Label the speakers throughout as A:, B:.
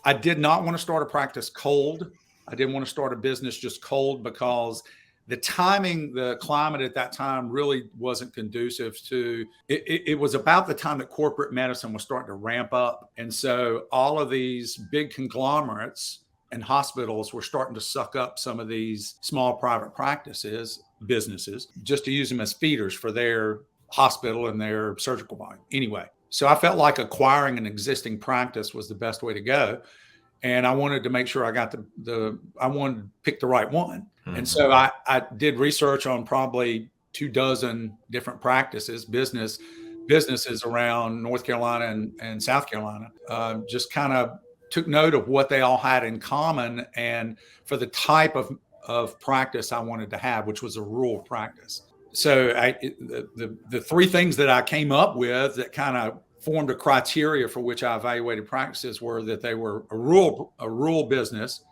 A: I did not want to start a practice cold. I didn't want to start a business just cold because the timing, the climate at that time really wasn't conducive to it. It was about the time that corporate medicine was starting to ramp up. And so all of these big conglomerates and hospitals were starting to suck up some of these small private businesses, just to use them as feeders for their hospital and their surgical volume. Anyway, so I felt like acquiring an existing practice was the best way to go. And I wanted to make sure I got I wanted to pick the right one. Mm-hmm. And so I did research on probably 24 different businesses around North Carolina and South Carolina. Just kind of took note of what they all had in common and for the type of practice I wanted to have, which was a rural practice. So the three things that I came up with that kind of formed a criteria for which I evaluated practices were that they were a rural business,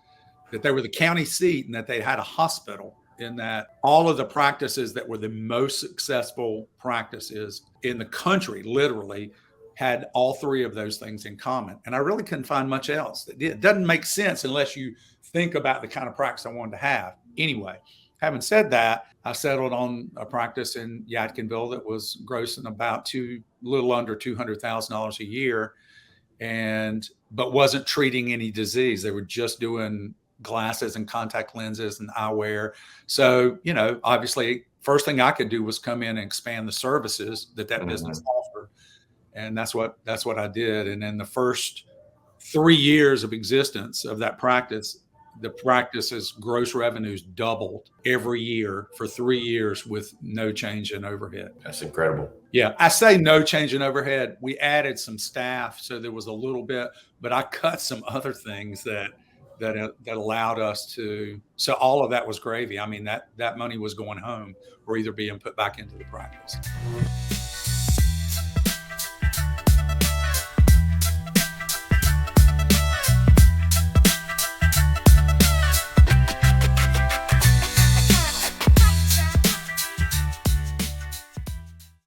A: that they were the county seat, and that they had a hospital. In that all of the practices that were the most successful practices in the country literally had all three of those things in common. And I really couldn't find much else that did. It doesn't make sense unless you think about the kind of practice I wanted to have. Anyway, having said that, I settled on a practice in Yadkinville that was grossing about a little under $200,000 a year, but wasn't treating any disease. They were just doing glasses and contact lenses and eyewear. So, obviously, first thing I could do was come in and expand the services that business offered, and that's what I did. And in the first 3 years of existence of that practice, the practice's gross revenues doubled every year for 3 years with no change in overhead.
B: That's incredible.
A: Yeah, I say no change in overhead. We added some staff, so there was a little bit, but I cut some other things that allowed us to. So all of that was gravy. I mean, that money was going home or either being put back into the practice.